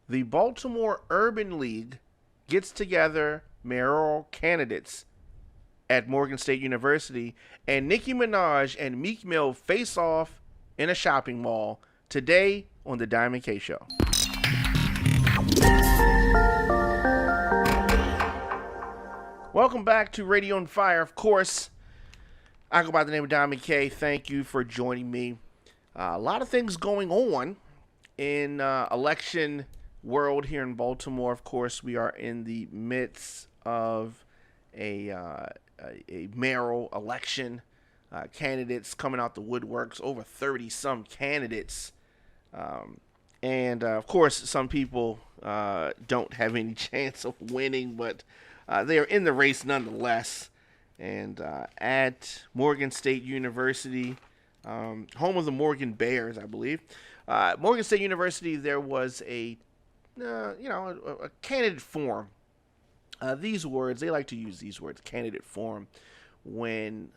the Baltimore Urban League gets together mayoral candidates at Morgan State University, and Nicki Minaj and Meek Mill face off in a shopping mall today on the Diamond K Show. Welcome back to Radio on Fire. Of course, I go by the name of Diamond K. Thank you for joining me. A lot of things going on in election world here in Baltimore. Of course, we are in the midst of a mayoral election. Candidates coming out the woodworks, over 30 some candidates. And of course, some people don't have any chance of winning, but they are in the race nonetheless. And at Morgan State University, home of the Morgan Bears, I believe, Morgan State University, there was a candidate forum. These words, they like to use these words, candidate forum, when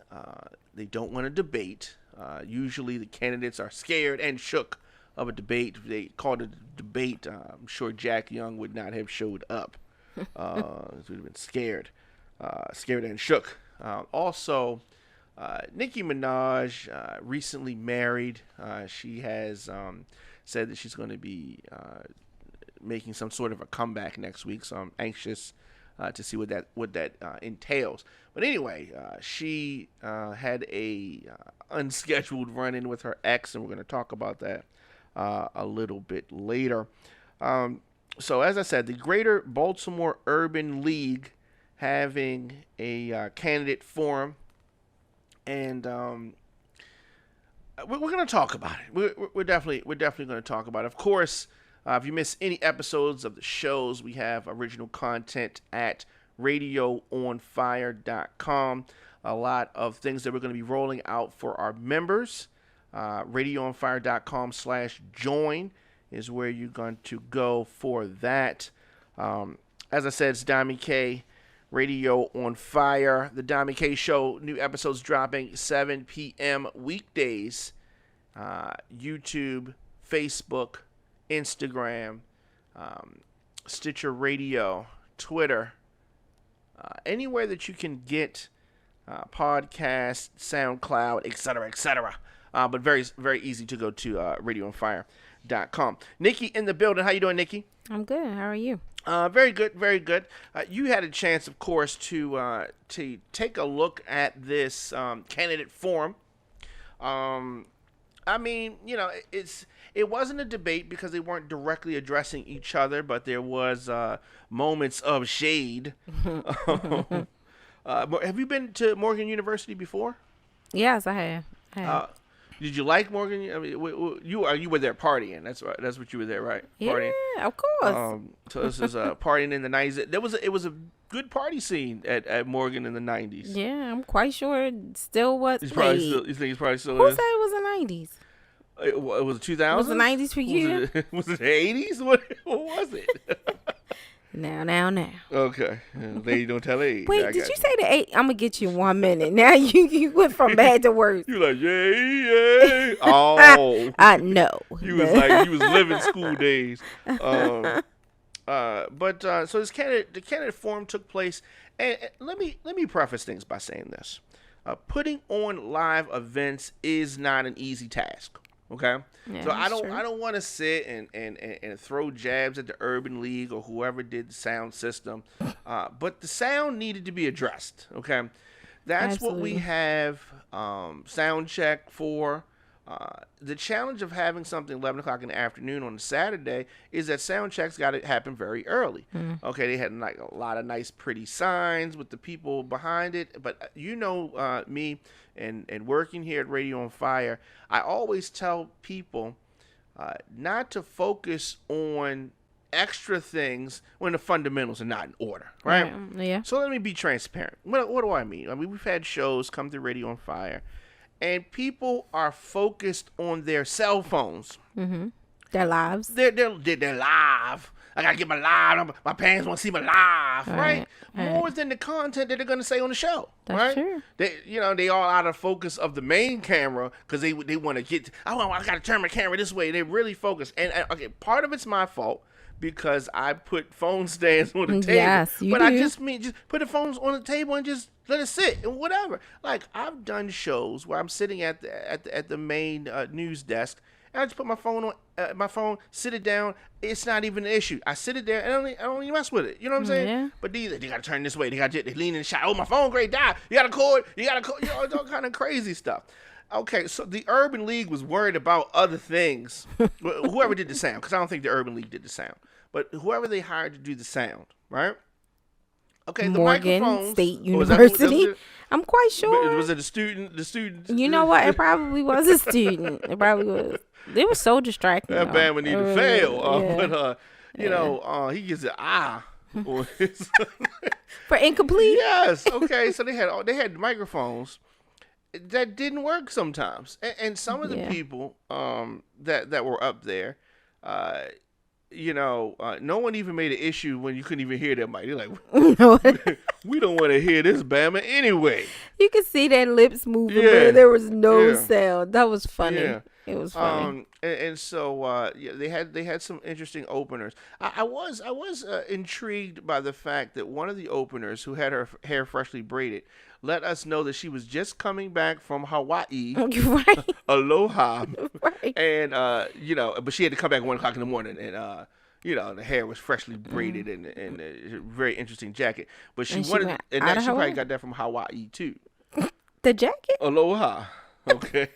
they don't want to debate. Usually the candidates are scared and shook of a debate. They called it a debate. I'm sure Jack Young would not have showed up. He would have been scared and shook. Also, Nicki Minaj recently married. She has said that she's going to be making some sort of a comeback next week, so I'm anxious to see what that entails. But anyway, she had a unscheduled run-in with her ex, and we're going to talk about that a little bit later. So as I said, the Greater Baltimore Urban League having a candidate forum, and we're going to talk about it. We're definitely going to talk about it. Of course, if you miss any episodes of the shows, we have original content at radioonfire.com. A lot of things that we're going to be rolling out for our members. radioonfire.com/join is where you're going to go for that. As I said, it's Diamond K, Radio on Fire. The Diamond K Show, new episodes dropping 7 p.m. weekdays. YouTube, Facebook, Instagram, Stitcher Radio, Twitter, anywhere that you can get podcasts, SoundCloud, etc. But very, very easy to go to radioonfire.com. Nikki in the building. How you doing, Nikki? I'm good. How are you? Very good, very good. You had a chance, of course, to take a look at this candidate forum. I mean, it wasn't a debate because they weren't directly addressing each other, but there was moments of shade. Have you been to Morgan University before? Yes, I have. Did you like Morgan? I mean, you were there partying. That's right. That's what you were there, right? Partying. Yeah, of course. So this is partying in the 90s. It was a good party scene at Morgan in the 90s. Yeah, I'm quite sure it still was. You think it's probably still Who is? said it was the 90s? It was 2000s? Was the 90s for you? Was it the 80s? What was it? Now. Okay. Lady don't tell age. Wait, did you say the 8? I'm going to get you in 1 minute. Now you went from bad to worse. You like, yay. Oh. I know. You was like, you was living school days. So the candidate forum took place. And let me preface things by saying this. Putting on live events is not an easy task. Okay, yeah, so I true. don't want to sit and throw jabs at the Urban League or whoever did the sound system, but the sound needed to be addressed. Okay, that's Absolutely. what we have sound check for. The challenge of having something 11 o'clock in the afternoon on a Saturday is that sound checks got to happen very early. Okay, they had like a lot of nice, pretty signs with the people behind it. But me and working here at Radio on Fire, I always tell people not to focus on extra things when the fundamentals are not in order, right? Yeah. So let me be transparent. What do I mean? I mean, we've had shows come through Radio on Fire, and people are focused on their cell phones. Mm-hmm. Their lives. They're live. I gotta get my live. My parents want to see my live, right? More than the content that they're gonna say on the show, That's right? true. They all out of focus of the main camera because they want to get. I gotta turn my camera this way. They really focus, and okay, part of it's my fault because I put phone stands on the table. Yes, you but do. I just mean just put the phones on the table and just let it sit and whatever. Like I've done shows where I'm sitting at the main news desk. And I just put my phone, sit it down. It's not even an issue. I sit it there and I don't even mess with it. You know what I'm saying? Yeah. But they gotta turn this way. They lean in the shot. Oh, my phone great die. You got a cord. You know, it's all kind of crazy stuff. Okay, so the Urban League was worried about other things. Whoever did the sound, because I don't think the Urban League did the sound, but whoever they hired to do the sound, right? Okay, the Morgan microphones. State Was University. I'm quite sure. Was it a student? The student. You know what? It probably was a student. It probably was. It was so distracting. That Bama need to fail. Yeah. But he gets an eye. For incomplete. Yes. Okay. So they had microphones that didn't work sometimes, and some of the people that were up there, no one even made an issue when you couldn't even hear that mic. They're like, we don't want to hear this Bama anyway. You could see their lips moving, Yeah. but there was no Yeah. sound. That was funny. Yeah. It was funny. And so they had some interesting openers. I was intrigued by the fact that one of the openers, who had her hair freshly braided, let us know that she was just coming back from Hawaii. Right. Aloha. Right. And but she had to come back at 1:00 in the morning, and the hair was freshly braided and a very interesting jacket. But she And wanted, went and out that of she her probably way? got that from Hawaii too. The jacket? Aloha. Okay.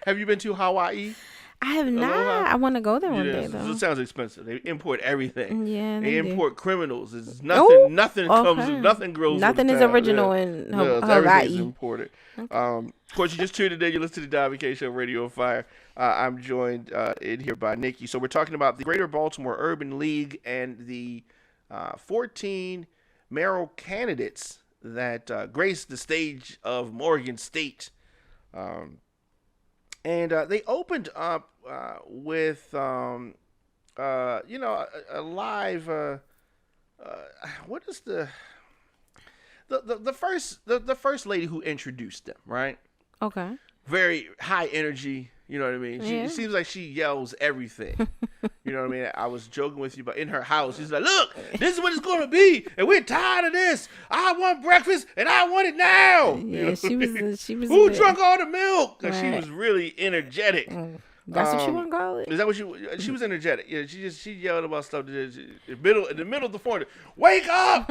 Have you been to Hawaii? I have not. Aloha? I want to go there one Yeah, day though. it sounds expensive. They import everything. Yeah, They they do. import criminals. It's Oh, nothing okay. nothing grows. Nothing with is the town. original Yeah. in Everything's Hawaii. imported. Of course, you just tuned in. You listen to the Diamond K Show Radio Fire. I'm joined in here by Nikki. So we're talking about the Greater Baltimore Urban League and the 14 mayoral candidates that graced the stage of Morgan State. And they opened up with a live. What is the first lady who introduced them? Right, Okay. very high energy. You know what I mean? Yeah. It seems like she yells everything. You know what I mean? I was joking with you, but in her house, she's like, "Look, this is what it's gonna be, and we're tired of this. I want breakfast, and I want it now." You know Yeah, what I mean? she was. Who drunk all the milk? 'Cause she Right. was really energetic. That's what you want to call it. Is that what she was energetic? Yeah, she yelled about stuff in the middle of the phone. Wake up!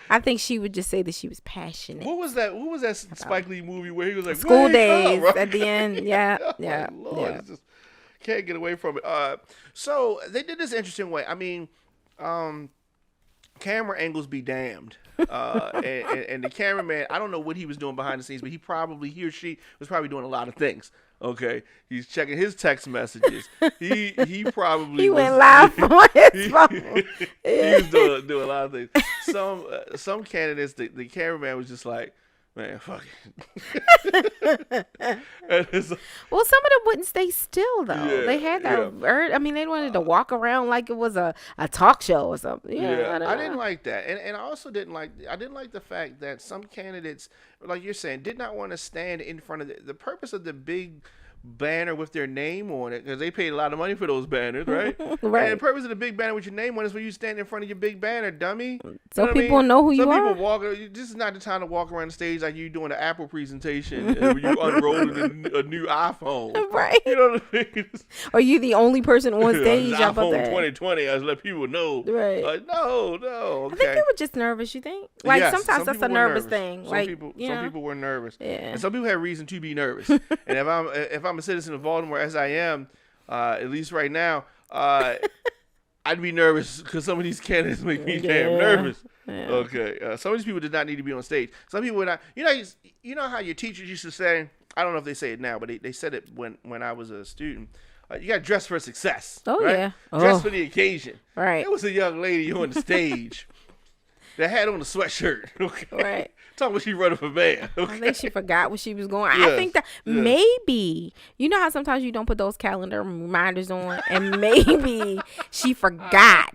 I think she would just say that she was passionate. What was that? What was that Spike Lee movie where he was like School "Wake days up," right? at the end. Yeah, Oh, yeah, Lord, yeah. it's just can't get away from it. So they did this interesting way. I mean, camera angles be damned. And the cameraman, I don't know what he was doing behind the scenes, but he or she was probably doing a lot of things. Okay, he's checking his text messages. He probably He was, went live on his phone. he was doing a lot of things. Some candidates, the cameraman was just like, man, fuck it. And it's like, Well, some of them wouldn't stay still though. Yeah, They had that. yeah. I mean, they wanted to walk around like it was a talk show or something. Yeah, I don't didn't know. like that, and I also didn't like the fact that some candidates, like you're saying, did not want to stand in front of the purpose of the big banner with their name on it, because they paid a lot of money for those banners, right? Right. And the purpose of the big banner with your name on is for you to stand in front of your big banner, dummy. So what I people mean? know who you Some are. people walk. This is not the time to walk around the stage like you doing an Apple presentation and you unrolling a new iPhone. Right. You know what I mean? Are you the only person on This stage about iPhone that? 2020. I just let people know. Right. No. I think Okay. they were just nervous. You think? Like Yes, sometimes some that's people a were nervous nervous. thing. Some Like people, you some know? people were nervous, Yeah. and some people had reason to be nervous. And if I'm a citizen of Baltimore, as I am, at least right now, I'd be nervous because some of these candidates make me damn Yeah. nervous. Yeah. Okay, some of these people did not need to be on stage. Some people would not. You know how your teachers used to say. I don't know if they say it now, but they said it when I was a student. You got to dress for success. Oh, right? yeah. Dress Oh. for the occasion. Right. There was a young lady on the stage that had on a sweatshirt. Okay. Right. Talking about she running for mayor. I Okay. think she forgot where she was going. I Yes, think that yes. maybe, you know how sometimes you don't put those calendar reminders on, and maybe she forgot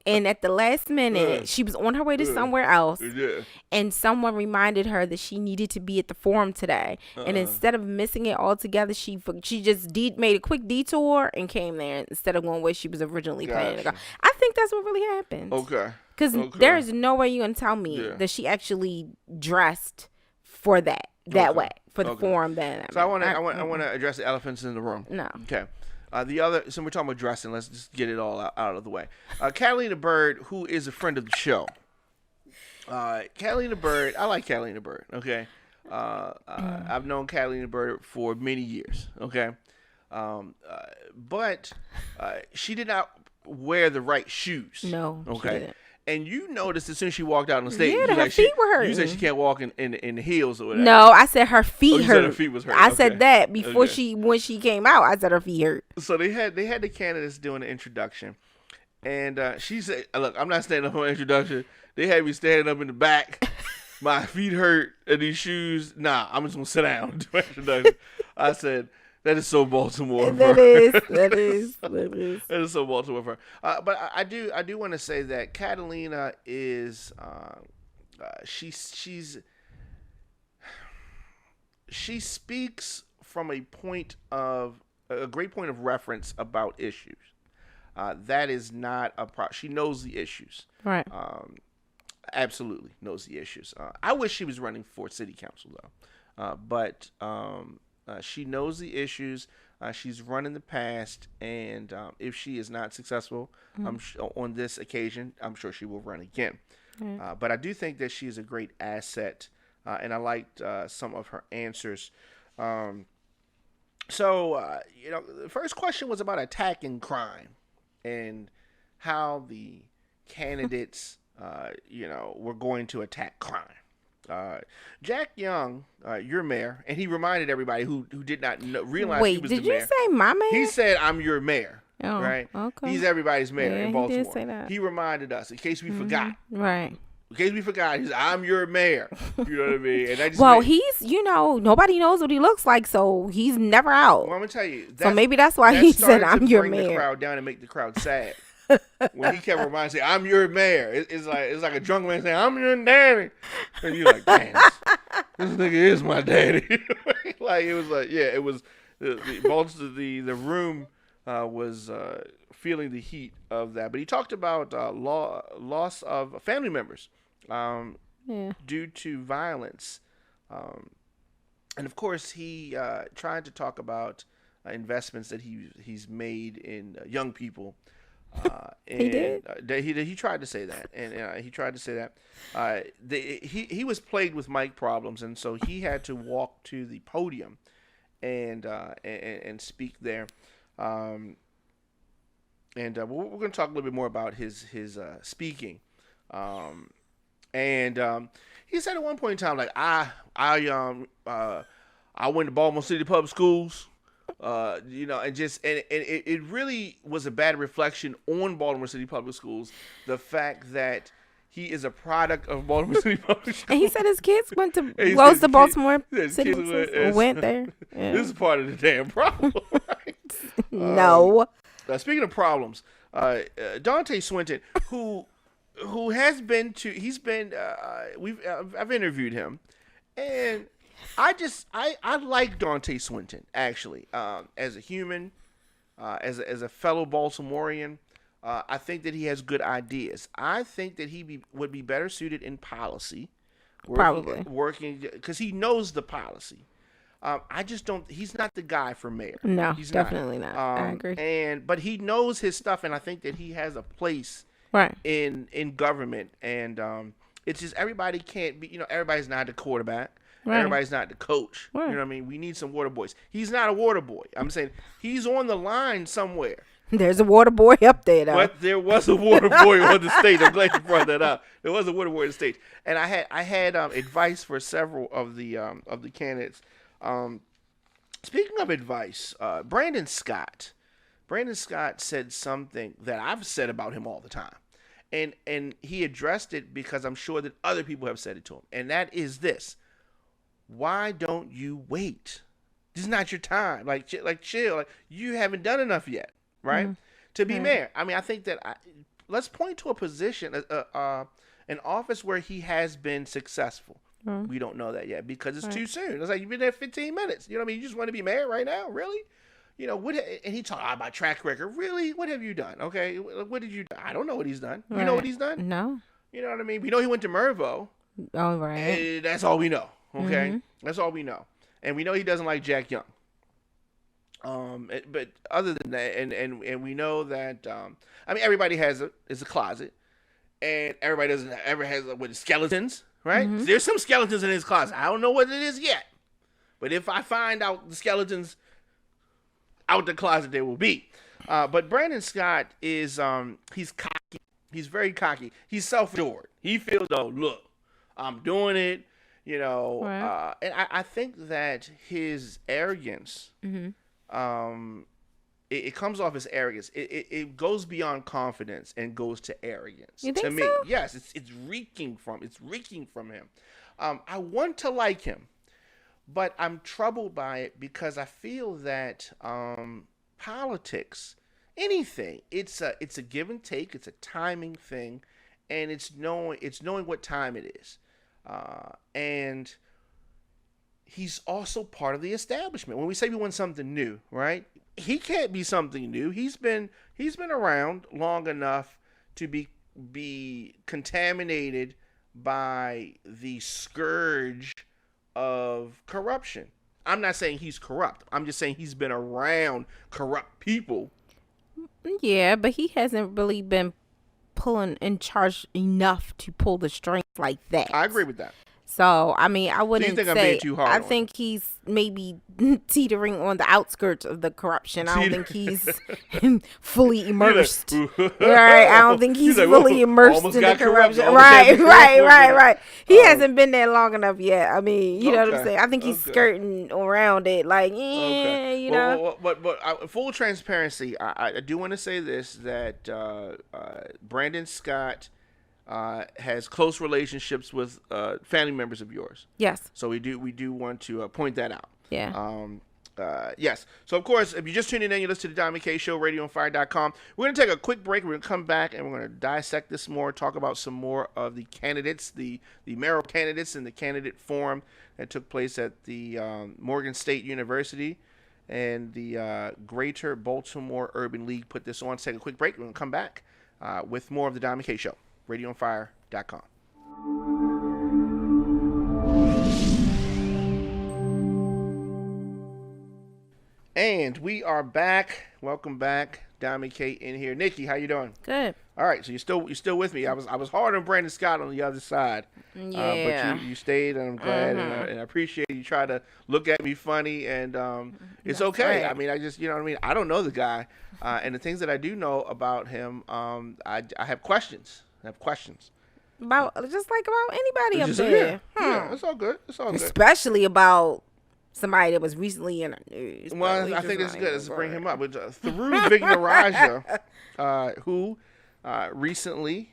And at the last minute, she was on her way to somewhere else, Yeah. and someone reminded her that she needed to be at the forum today. And instead of missing it altogether, she just made a quick detour and came there instead of going where she was originally planning to go. Gotcha. I think that's what really happened. Okay. Because Okay. there is no way you're going to tell me Yeah. that she actually dressed for that way, for the forum. So I want to address the elephants in the room. No. Okay. The other, so we're talking about dressing. Let's just get it all out of the way. Catalina Bird, who is a friend of the show. Catalina Bird, I like Catalina Bird. Okay. I've known Catalina Bird for many years. Okay. But she did not wear the right shoes. No. Okay. She didn't. And you noticed as soon as she walked out on the stage, Yeah, her feet were hurting. You said she can't walk in the heels or whatever. No, I said her feet you hurt. said her feet was hurt. I Okay. said that before Okay. when she came out. I said her feet hurt. So they had the candidates doing the introduction, and she said, "Look, I'm not standing up on introduction. They had me standing up in the back. My feet hurt and these shoes. Nah, I'm just gonna sit down and do introduction." I said, "That is so Baltimore." That is. That is so Baltimore for her. But I do want to say that Catalina is she speaks from a great point of reference about issues. That is not a problem. She knows the issues. Right. Absolutely knows the issues. I wish she was running for city council though, but she knows the issues. She's run in the past, and if she is not successful on this occasion, I'm sure she will run again. But I do think that she is a great asset, and I liked some of her answers. So, the first question was about attacking crime and how the candidates, were going to attack crime. Jack Young, your mayor, and he reminded everybody who did not realize he was the mayor. Wait, did you say my mayor? He said, "I'm your mayor." Oh, right? okay. He's everybody's mayor in Baltimore. He did say that. He reminded us, in case we forgot. Right. In case we forgot, he's, "I'm your mayor." You know what I mean? And I just he's, nobody knows what he looks like, so he's never out. Well, I'm gonna tell you. So maybe that's why he said, "I'm your mayor." Bring the crowd down and make the crowd sad. When he kept reminding, say, "I'm your mayor," it's like a drunk man saying, "I'm your daddy," and you're like, "Damn, this nigga is my daddy." Like it was like, yeah, it was the room was feeling the heat of that. But he talked about loss of family members due to violence, and of course he tried to talk about investments that he's made in young people. And he did. He tried to say that, and he tried to say that he was plagued with mic problems, and so he had to walk to the podium and speak there. And we're going to talk a little bit more about his speaking. And he said at one point in time, like I went to Baltimore City Public Schools. And it really was a bad reflection on Baltimore City Public Schools. The fact that he is a product of Baltimore City Public Schools. And he said his kids went to Baltimore City went there. Yeah. This is part of the damn problem, right? No. Speaking of problems, Dante Swinton, who has been to, I've interviewed him, and I like Dante Swinton actually as a human, as a fellow Baltimorean. I think that he has good ideas. I think that he would be better suited in policy, working because he knows the policy. I just don't. He's not the guy for mayor. No, he's definitely not. I agree. But he knows his stuff, and I think that he has a place in government. And it's just everybody can't be. Everybody's not the quarterback. Right. Everybody's not the coach. Right. You know what I mean? We need some water boys. He's not a water boy. I'm saying he's on the line somewhere. There's a water boy up there, though. But there was a water boy on the stage. I'm glad you brought that up. There was a water boy on the stage, and I had advice for several of the candidates. Speaking of advice, Brandon Scott said something that I've said about him all the time, and he addressed it because I'm sure that other people have said it to him, and that is this: why don't you wait? This is not your time. Like chill. Like you haven't done enough yet. Right? To be mayor. I mean, I think that let's point to a position, an office where he has been successful. Mm. We don't know that yet because it's Right. too soon. It's like you've been there 15 minutes. You know what I mean? You just want to be mayor right now, really? What? And he talked about track record. Really? What have you done? Okay, what did you do? I don't know what he's done. You know what Right. he's done? No. You know what I mean? We know he went to Mervo. All right. And that's all we know. Okay, Mm-hmm. that's all we know. And we know he doesn't like Jack Young. But other than that, and we know that I mean everybody is a closet, and everybody doesn't ever has with skeletons, right? Mm-hmm. There's some skeletons in his closet. I don't know what it is yet, but if I find out the skeletons out the closet, there will be. But Brandon Scott is he's cocky. He's very cocky. He's self-assured. He feels, oh look, I'm doing it. Right. And I think that his arrogance Mm-hmm. it comes off as arrogance. It goes beyond confidence and goes to arrogance. You To think me, so? yes, it's reeking from him. I want to like him, but I'm troubled by it because I feel that politics, anything, it's a give and take. It's a timing thing, and it's knowing what time it is, and he's also part of the establishment. When we say we want something new, right? He can't be something new. He's been around long enough to be contaminated by the scourge of corruption. I'm not saying he's corrupt. I'm just saying he's been around corrupt people. Yeah, but he hasn't really been pulling in charge enough to pull the strings like that. I agree with that. So, I mean, I So you wouldn't think I'm say. being too hard I on him? think he's maybe teetering on the outskirts of the corruption. I don't think he's fully immersed. Right? I don't think he's like, fully "Whoa, immersed almost in the got corrupt, corruption. almost had to Right, be right, corrupt right, for a right. He minute." hasn't been there long enough yet. I mean, you know what I'm Okay. saying? I think he's Okay. skirting around it, like, Okay. yeah, you know. But full transparency, I do want to say this that Brandon Scott has close relationships with family members of yours. Yes. So we do want to point that out. Yeah. Yes. So, of course, if you're just tuning in, you listen to the Diamond K Show, radioonfire.com. We're going to take a quick break. We're going to come back and we're going to dissect this more, talk about some more of the candidates, the mayoral candidates and the candidate forum that took place at the Morgan State University. And the Greater Baltimore Urban League put this on. Let's take a quick break. We're going to come back with more of the Diamond K Show, radioonfire.com. And we are back. Welcome back, Diamond K in here. Nikki, how you doing? Good. All right, so you're still with me. I was hard on Brandon Scott on the other side, Yeah. but you stayed, and I'm glad, and I appreciate you try to look at me funny, and it's That's okay. right. I mean, I just you know what I mean. I don't know the guy, and the things that I do know about him, I have questions. I have questions. About just like about anybody up Just- there. yeah, it's all good. It's all good. Especially about somebody that was recently in the news. but Well, we I just think not it's good. even Let's bring going. him up. Through Vignaraja, who recently,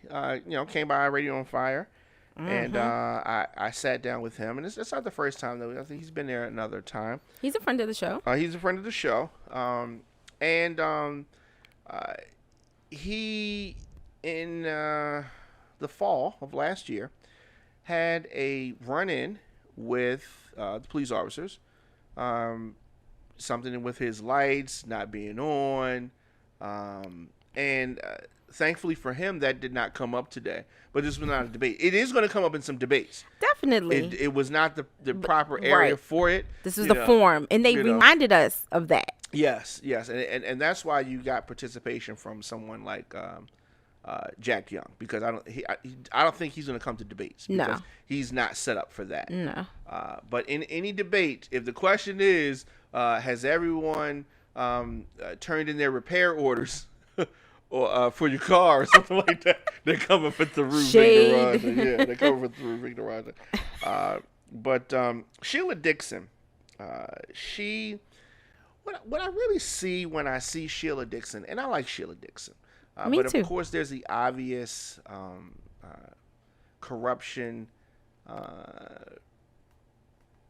came by Radio on Fire, and I sat down with him, and it's not the first time though. I think he's been there another time. He's a friend of the show. He's a friend of the show, and he in the fall of last year had a run-in with the police officers. Something with his lights not being on, and thankfully for him, that did not come up today. But this was not a debate. It is going to come up in some debates. Definitely. It was not the proper area right. for it. This was the forum, and they reminded us of that. Yes, and that's why you got participation from someone like Jack Young, because I don't think he's going to come to debates because No. he's not set up for that. No. But in any debate, if the question is, has everyone turned in their repair orders or for your car or something like that, they're coming for the roof. Shade. Yeah, they're coming for the roof. But Sheila Dixon, she. What I really see when I see Sheila Dixon, and I like Sheila Dixon, Me but too. of course there's the obvious corruption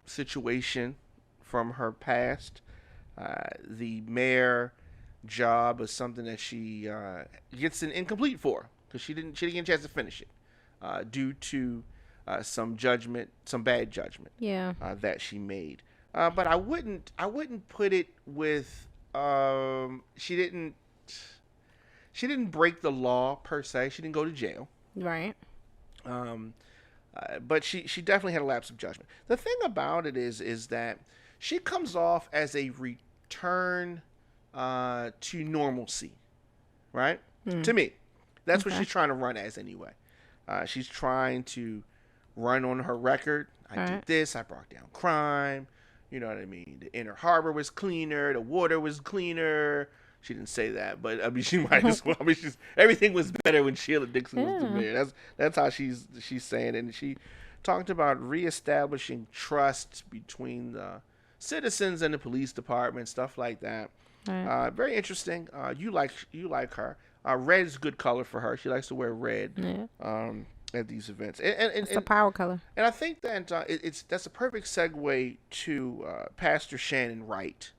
situation from her past. The mayor job or something that she gets an incomplete for because she didn't get a chance to finish it due to some bad judgment Yeah. that she made. But I wouldn't put it with she didn't break the law per se. She didn't go to jail. Right. Um, but she definitely had a lapse of judgment. The thing about it is that she comes off as a return to normalcy, right? To me, that's what Okay. she's trying to run as anyway. She's trying to run on her record. I did Right. this. I brought down crime. You know what I mean? The inner harbor was cleaner. The water was cleaner. She didn't say that, but I mean, she might as well. I mean, everything was better when Sheila Dixon was the Yeah. mayor. That's how she's saying it. And she talked about reestablishing trust between the citizens and the police department, stuff like that. Right. Very interesting. You like her. Red's good color for her. She likes to wear red Yeah. at these events. And It's the power color. I think that that's a perfect segue to Pastor Shannon Wright,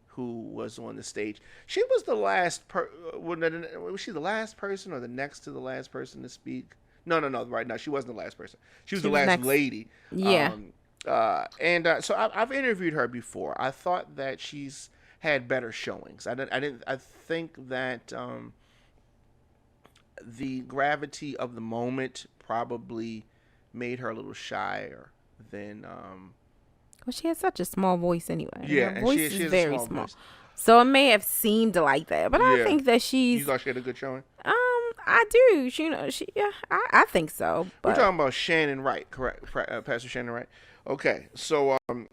who was on the stage. She was the last was she the last person or the next to the last person to speak? No, right. No, she wasn't the last person. She was She the was last next. lady. Yeah. So I've interviewed her before. I thought that she's had better showings. I think that the gravity of the moment probably made her a little shyer than Well, she has such a small voice anyway. yeah, Her and voice she is has a very small small. voice. So it may have seemed like that, but I Yeah. think that You she's thought she had a good showing? I do. Yeah, I think so. We're But talking about Shannon Wright, correct? Pastor Shannon Wright. Okay, so don't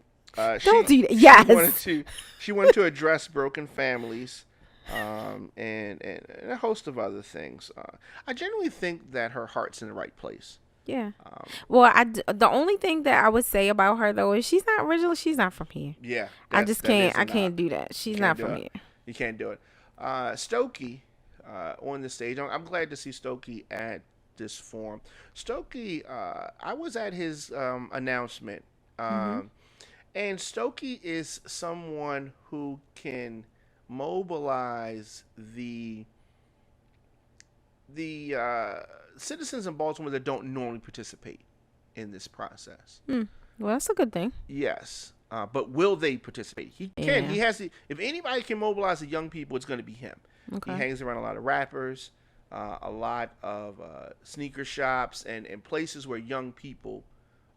do that. she Yes. wanted to address broken families, and a host of other things. I generally think that her heart's in the right place. Yeah. Well, the only thing that I would say about her though is she's not original. She's not from here. Yeah, I just that can't. is a I can't knock. do that. She's Can't not do from it. here. You can't do it. Stokey on the stage. I'm glad to see Stokey at this forum. Stokey, I was at his announcement, and Stokey is someone who can mobilize the citizens in Baltimore that don't normally participate in this process. Well, that's a good thing. Yes. But will they participate? He can. Yeah. He has. If anybody can mobilize the young people, it's going to be him. Okay. He hangs around a lot of rappers, a lot of sneaker shops, and places where young people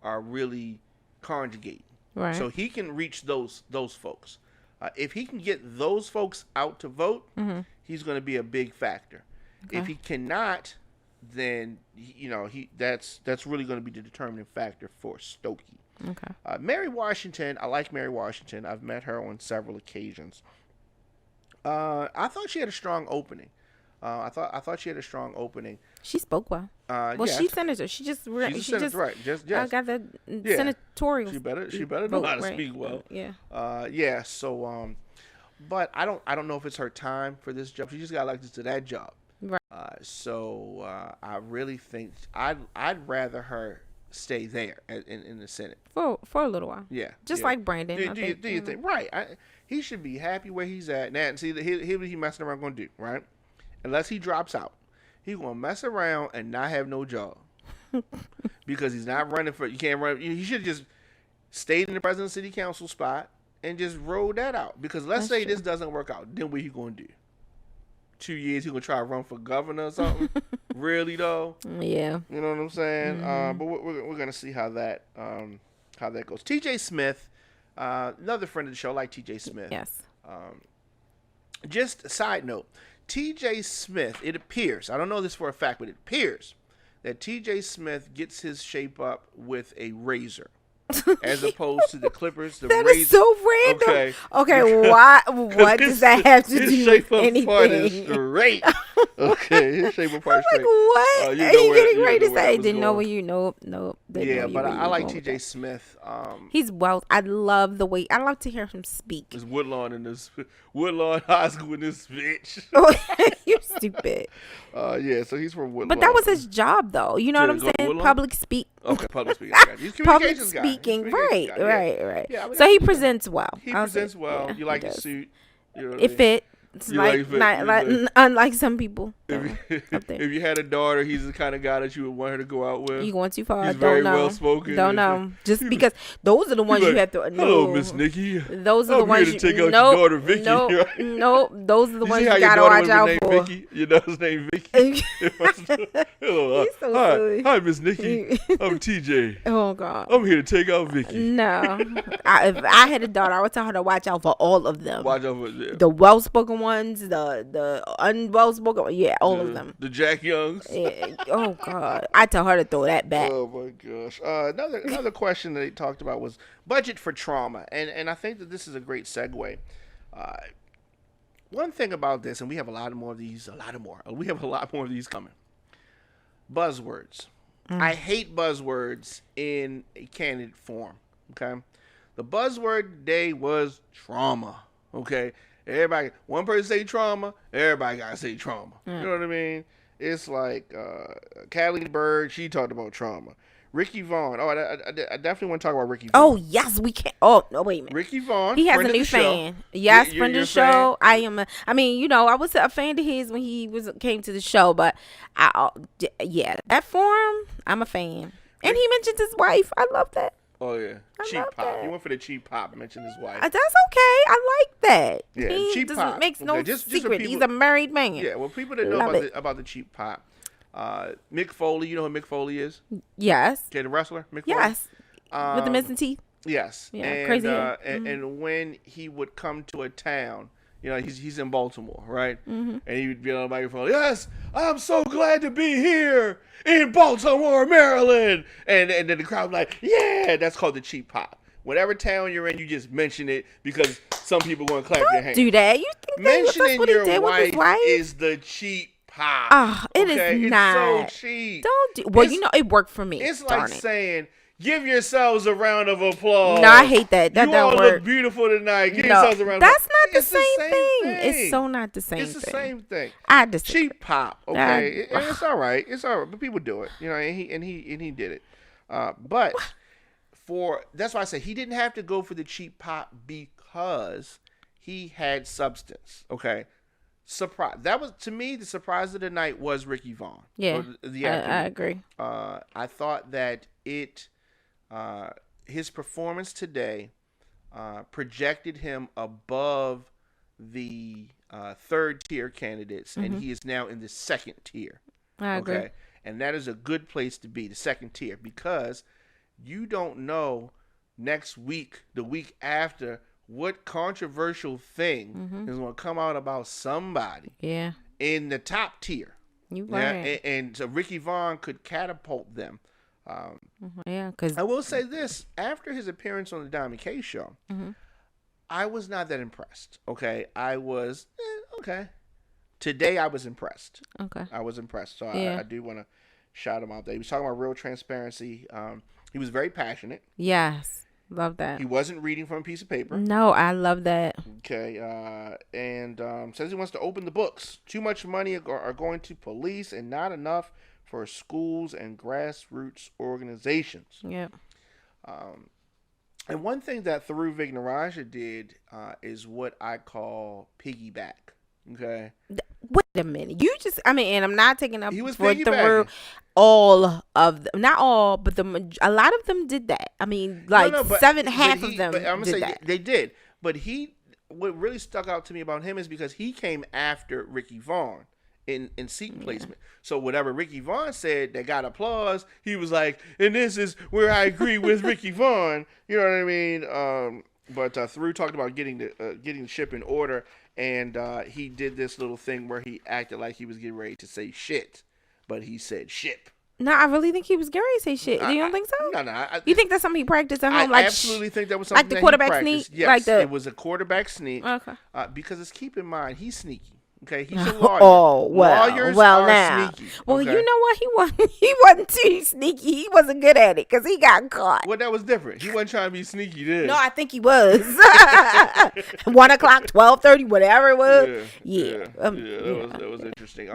are really congregating. Right. So he can reach those folks. If he can get those folks out to vote, he's going to be a big factor. Okay. If he cannot, then that's really going to be the determining factor for Stokey. Okay. Mary Washington, I like Mary Washington. I've met her on several occasions. I thought she had a strong opening. I thought she had a strong opening. She spoke well. Well, yeah. she's senator. She just She's a senator, right? Just got the Yeah. senatorial. She better know vote, how to right? speak well. Yeah. Yeah. So, but I don't know if it's her time for this job. She just got elected to that job. Right. So I really think I'd rather her stay there in the Senate. For a little while. Yeah. Just yeah. like Brandon. Do you think? Right. He should be happy where he's at. Now, see, here's what he messing around going to do, right? Unless he drops out, he's going to mess around and not have no job. Because he's not running for, you can't run. He should have just stayed in the president city council spot and just rolled that out. Because let's say this doesn't work out, then what he going to do? 2 years, he going to try to run for governor or something? Really, though? Yeah. You know what I'm saying? But we're going to see how that goes. TJ Smith, another friend of the show, like TJ Smith. Yes. Just a side note, TJ Smith, it appears, I don't know this for a fact, but it appears that TJ Smith gets his shape up with a razor. As opposed to the clippers, the That razor. is so random. Okay. Why? What does that have to his do shape with up part is anything? straight. Okay, his shape up part is Like straight. what? You Are know you where- getting you ready know to where say? I I was didn't know going. where you. Nope. Didn't Yeah, know you but where I you like going with TJ that. Smith. He's well. I love the way. I love to hear him speak. This Woodlawn in this Woodlawn High School in this bitch. You're stupid. Yeah, so he's from Woodlawn. But that was his job, though. You know To what I'm go to saying? Woodlawn? Public speak. Okay, public speaking. I got you. He's a Public communications guy. He's a speaking. communications Right. guy, yeah. Right. Yeah, I mean, So he that's- presents well. He I'll say. presents well. Yeah, You like he his does. suit. You know what I It mean? fit. It's You like, not like, like unlike some people up there. if you had a daughter, he's the kind of guy that you would want her to go out with. You going too far? He's Don't very know. well spoken. Don't know. Just because those are the ones you have to. Hello, No. Miss Nikki. Those are the I'm ones here to take you. out No. your daughter Vicky. No. Right? No. Those are the You ones see how you your gotta daughter watch was out named for. Vicky? Your daughter's named Vicky. Hello. He's so Hi, silly. hi, Miss Nikki. I'm TJ. Oh God. I'm here to take out Vicky. No. If I had a daughter, I would tell her to watch out for all of them. Watch out for them. The well spoken ones, the unwell spoken, yeah, all of them. The Jack Youngs. Yeah. Oh God, I tell her to throw that back. Oh my gosh. Another question that they talked about was budget for trauma, and I think that this is a great segue. One thing about this, and we have a lot more of these. We have a lot more of these coming. Buzzwords. I hate buzzwords in a candidate form. Okay, the buzzword today was trauma. Okay, everybody. One person say trauma, everybody gotta say trauma. You know what I mean? It's like Callie Bird. She talked about trauma. Ricky Vaughn. Oh, I definitely want to talk about Ricky Vaughn. Oh yes, we can. Oh no, wait a minute. Ricky Vaughn. He has friend a of new the fan. show. Yes, You're friend of a the show. fan? I mean, you know, I was a fan of his when he came to the show, but yeah, that forum, I'm a fan. And he mentioned his wife. I love that. Oh yeah, I cheap love pop. that. He went for the cheap pop. Mentioned his wife. That's okay. I like that. Yeah, he cheap doesn't pop. makes no Okay, just for secret. people- He's a married man. Yeah, well, people that know Love about the cheap pop. Mick Foley. You know who Mick Foley is? Yes. Okay, the wrestler. Mick Yes. Foley. With the missing teeth. Yes. Yeah, and, crazy hair. And when he would come to a town, you know, he's in Baltimore, right? And he would be on the microphone. Yes, I'm so glad to be here in Baltimore, Maryland. And then the crowd would be like, yeah, that's called the cheap pop. Whatever town you're in, you just mention it because some people want to clap their hands. Do that. You think that's Mentioning what he your did with his wife? is the cheap pop. Oh, it is okay? not. It's so cheap. Don't do. Well, It's- you know, it worked for me. It's Darn like it. saying, give yourselves a round of applause. No, I hate that. That you all don't look work. beautiful tonight. Give No, yourselves a round that's of not the applause. same thing. It's so not the same It's the thing. same thing. I disagree. Cheap pop, okay? And it's all right. It's all right. But people do it, you know. And he did it. But that's why I say he didn't have to go for the cheap pop because he had substance. Okay. Surprise. That was, to me, the surprise of the night was Ricky Vaughn. Yeah, The I actor. agree. I thought that his performance today projected him above the third tier candidates, and he is now in the second tier. I agree. Okay, and that is a good place to be, the second tier, because you don't know next week, the week after, what controversial thing is going to come out about somebody Yeah, in the top tier. you Yeah, right. and so Ricky Vaughn could catapult them. Yeah, because I will say this: after his appearance on the Diamond K show, I was not that impressed. Okay, I was okay. Today, I was impressed. okay. I was impressed. So Yeah. I do want to shout him out there. He was talking about real transparency. He was very passionate. Yes, love that. He wasn't reading from a piece of paper. No, I love that. Okay, and says he wants to open the books. Too much money are going to police and not enough for schools and grassroots organizations. Yeah. And one thing that Through Vignaraja did is what I call piggyback. Okay, Wait a minute. You just, I mean, and I'm not taking up He was for piggybacking. all of them. Not all, but a lot of them did that. I mean, like but half he- of them But I'm gonna did say that. they did. But what really stuck out to me about him is because he came after Ricky Vaughn in seat placement. So whatever Ricky Vaughn said that got applause, he was like, and this is where I agree with Ricky Vaughn. You know what I mean? But Through talked about getting the ship in order, and he did this little thing where he acted like he was getting ready to say shit, but he said ship. No, I really think he was going to say shit. You don't think so? No. You think that's something he practiced at I home? Like absolutely think that was something like the that quarterback he practiced. sneak? Yes, Like the- it was a quarterback sneak. Okay. Because it's, keep in mind, he's sneaky. Okay, he's a lawyer. Oh well, Lawyers well are now. sneaky. Well, okay? you know what? He wasn't too sneaky. He wasn't good at it because he got caught. Well, that was different. He wasn't trying to be sneaky then. No, I think he was. 1 o'clock, 12:30, whatever it was. Yeah. That was interesting.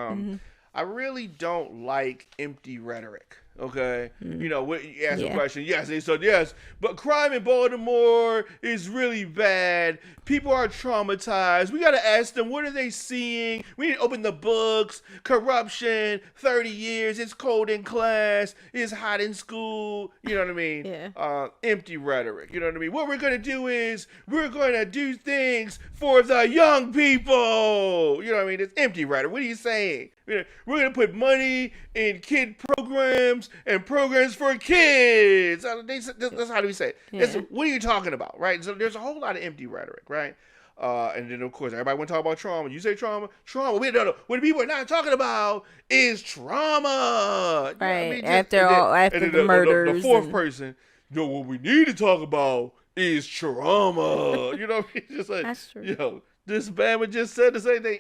I really don't like empty rhetoric. Okay, what, you ask a Yeah. question. Yes, they said yes, but crime in Baltimore is really bad. People are traumatized. We gotta ask them, what are they seeing? We need to open the books. Corruption, 30 years. It's cold in class. It's hot in school. You know what I mean? Yeah. Empty rhetoric. You know what I mean? What we're gonna do is we're gonna do things for the young people. You know what I mean? It's empty rhetoric. What are you saying? We're gonna put money in kid programs and programs for kids. That's how do we say it? Yeah. What are you talking about, right? So there's a whole lot of empty rhetoric, right? And then of course everybody want to talk about trauma. You say trauma. No. What people are not talking about is trauma. You know what I Right. mean? After the murders. The fourth person. What we need to talk about is trauma. You know what I mean? Just like, That's true. this Bama just said the same thing.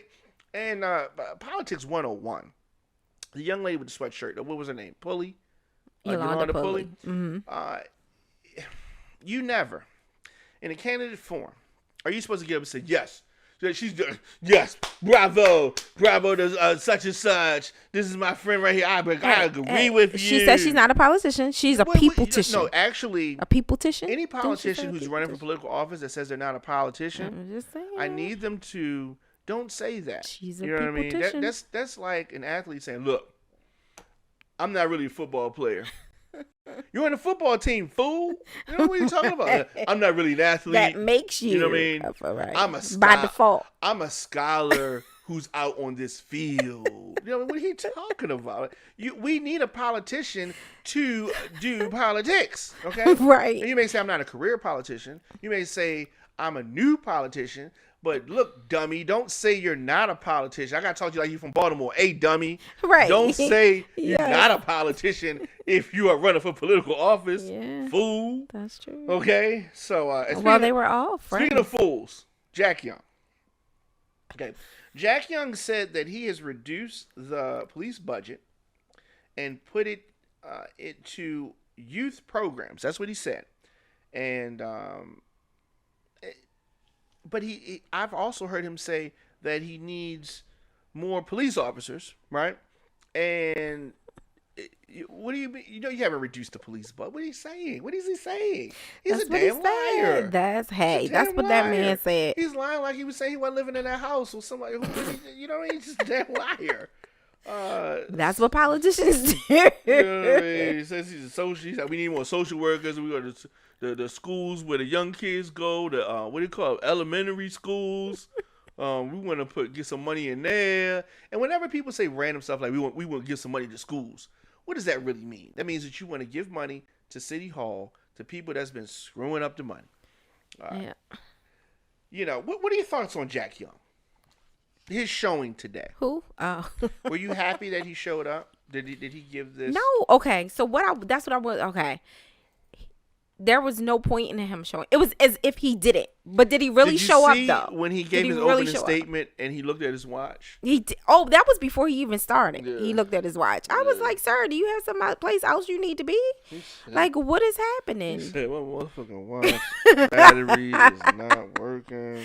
And Politics 101. The young lady with the sweatshirt. What was her name? Pulley? Yolanda Pulley. Mm-hmm. You never, in a candidate form, are you supposed to get up and say, yes, yes, bravo to such and such. This is my friend right here. I agree with you. She said she's not a politician. She's a people-tician. No, actually, a people-tician. Any politician who's running for political office that says they're not a politician, I'm just saying. I need them to don't say that. She's a you know what I mean? people-tician. That's like an athlete saying, look, I'm not really a football player. You're on the football team, fool. You know what you're talking about? I'm not really an athlete. That makes you. You know what I mean? Right. I'm a by default. I'm a scholar who's out on this field. You know what are you talking about? We need a politician to do politics. Okay, Right. And you may say I'm not a career politician. You may say I'm a new politician. But look, dummy, don't say you're not a politician. I got to talk to you like you're from Baltimore. Hey, dummy. Right. Don't say Yes. you're not a politician if you are running for political office. Yeah. Fool. That's true. Okay? So, They were all friends. Speaking of fools, Jack Young. Okay. Jack Young said that he has reduced the police budget and put it into youth programs. That's what he said. And, but I've also heard him say that he needs more police officers, right? And what do you mean? You haven't reduced the police budget. What are you saying? What is he saying? He's a damn liar. That's what that man said. He's lying like he was saying he wasn't living in that house with somebody who, he's just a damn liar. That's what politicians do. You know what I mean? He says he's a social. He said we need more social workers. We go to the schools where the young kids go. The what do you call it? Elementary schools. We want to get some money in there. And whenever people say random stuff like we want to give some money to schools, what does that really mean? That means that you want to give money to City Hall to people that's been screwing up the money. Yeah. What are your thoughts on Jack Young? His showing today. Who? Oh. Were you happy that he showed up? Did he give this? No. Okay. So that's what I was. Okay. There was no point in him showing. It was as if he did it. But did he really show up though? When he gave his opening statement and he looked at his watch? That was before he even started. Yeah. He looked at his watch. I was like, sir, do you have some place else you need to be? Like, what is happening? He said, well, motherfucking watch battery is not working.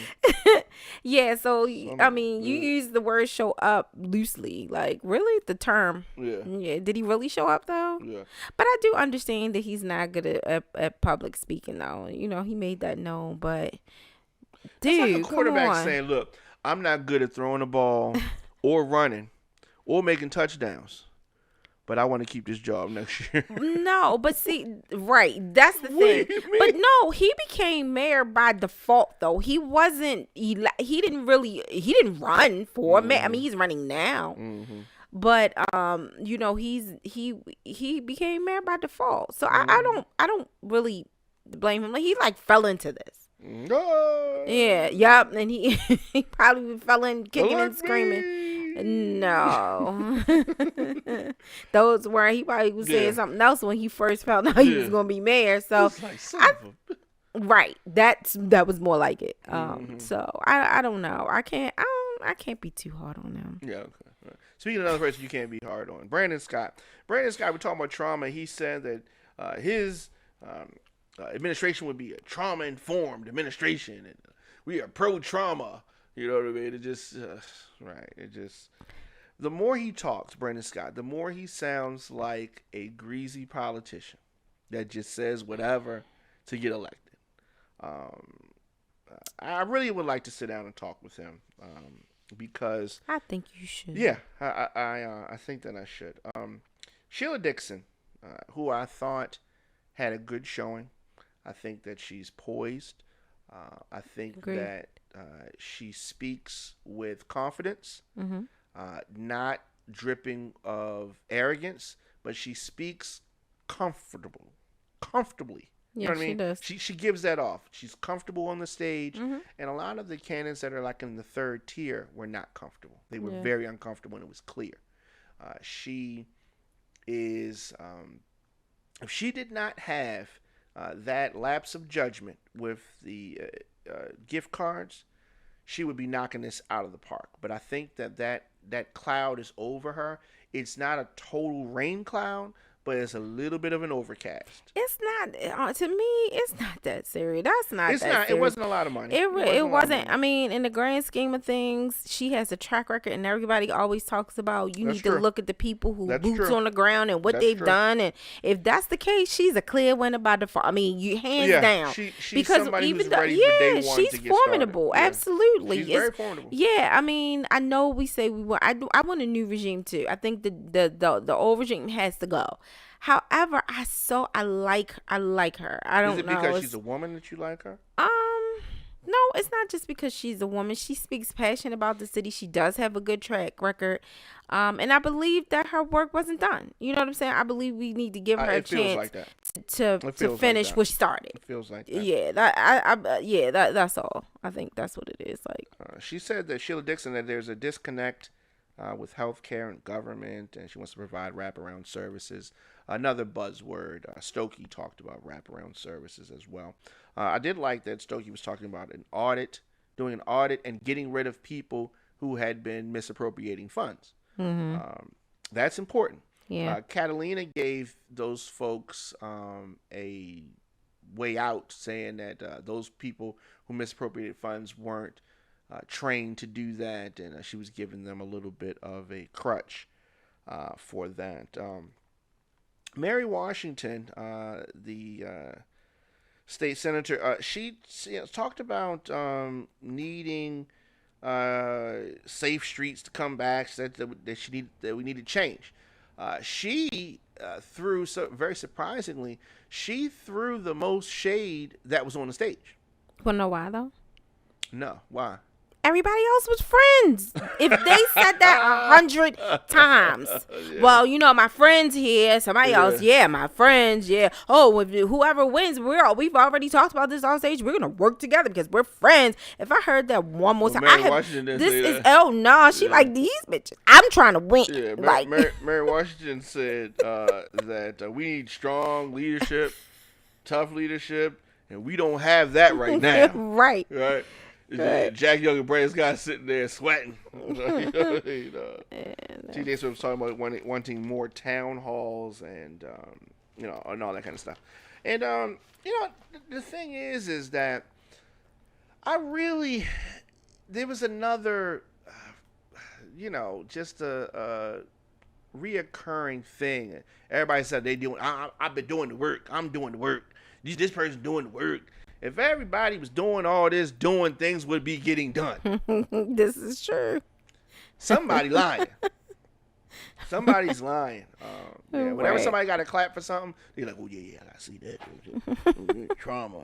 Yeah, so I mean, you use the word "show up" loosely, like really the term. Yeah. Did he really show up though? Yeah. But I do understand that he's not good at public speaking though. He made that known. But dude, it's like a quarterback come on. saying, "Look, I'm not good at throwing the ball, or running, or making touchdowns, but I want to keep this job next year." No, but see, right, that's the thing. But no, he became mayor by default though. He wasn't. He didn't run for mayor. I mean, he's running now. Mm-hmm. But he became mayor by default. So I don't really blame him. Like he fell into this. No. Yeah, yep, and he probably fell in kicking and screaming. No. Those were he probably was saying something else when he first found out he was gonna be mayor. So right. That was more like it. So I don't know. I can't be too hard on them. Yeah, okay. Right. Speaking of another person you can't be hard on, Brandon Scott. We're talking about trauma. He said that his administration would be a trauma-informed administration, and we are pro-trauma. You know what I mean? It just, right. It just, the more he talks, Brandon Scott, the more he sounds like a greasy politician that just says whatever to get elected. Um, I really would like to sit down and talk with him because, I think you should. yeah, I think that I should. Sheila Dixon, who I thought had a good showing. I think that she's poised. I think Agreed. that she speaks with confidence, Mm-hmm. not dripping of arrogance, but she speaks comfortably. You Yeah, know what I she mean? does. She gives that off. She's comfortable on the stage, Mm-hmm. and a lot of the candidates that are like in the third tier were not comfortable. They were Yeah. very uncomfortable, and it was clear. She is. If she did not have that lapse of judgment with the gift cards, she would be knocking this out of the park. But I think that cloud is over her. It's not a total rain cloud, but it's a little bit of an overcast. It's not to me. It's not that serious. That's not. It's that not. It serious. wasn't a lot of money. It a lot of wasn't. money. I mean, in the grand scheme of things, she has a track record, and everybody always talks about you That's need true. to look at the people who That's boots true. on the ground and what That's they've true. done, and if that's the case, she's a clear winner by default. I mean, you hands Yeah, down. she's Because somebody even who's though, ready for day one she's to get started. formidable. Yeah. Absolutely, She's very formidable. Yeah, I mean, I know we say we want. I want a new regime too. I think the old regime has to go. However, I like her. I don't know. Is it because she's a woman that you like her? No, it's not just because she's a woman. She speaks passion about the city. She does have a good track record. And I believe that her work wasn't done. You know what I'm saying? I believe we need to give her a It feels chance like that. to finish what she started. It feels like that. Yeah, that's all. I think that's what it is. Like, she said that Sheila Dixon that there's a disconnect with healthcare and government, and she wants to provide wraparound services. Another buzzword. Stokey talked about wraparound services as well. I did like that Stokey was talking about doing an audit, and getting rid of people who had been misappropriating funds. That's important. yeah. Catalina gave those folks a way out, saying that those people who misappropriated funds weren't trained to do that, and she was giving them a little bit of a crutch for that. Mary Washington, the state senator, she talked about needing safe streets to come back. She said that we need to change. She threw, very surprisingly, she threw the most shade that was on the stage. Wanna know why though? No, why? Everybody else was friends. If they said that 100 times, well, you know, my friends here, somebody else, my friends, oh, if whoever wins, we've already talked about this on stage. We're gonna work together because we're friends. If I heard that one more time, she like these bitches. I'm trying to win. Yeah, Mary Washington said that we need strong leadership, tough leadership, and we don't have that right now. Right. Jack Young and Brandon Scott sitting there sweating. TJ Smith was talking about wanting more town halls and and all that kind of stuff. And the thing is that there was another just a reoccurring thing. Everybody said I've been doing the work. I'm doing the work. This person's doing the work. If everybody was doing all this, things would be getting done. This is true. Somebody lying. Somebody's lying. Whenever somebody got to clap for something, they're like, "Oh yeah, I see that trauma."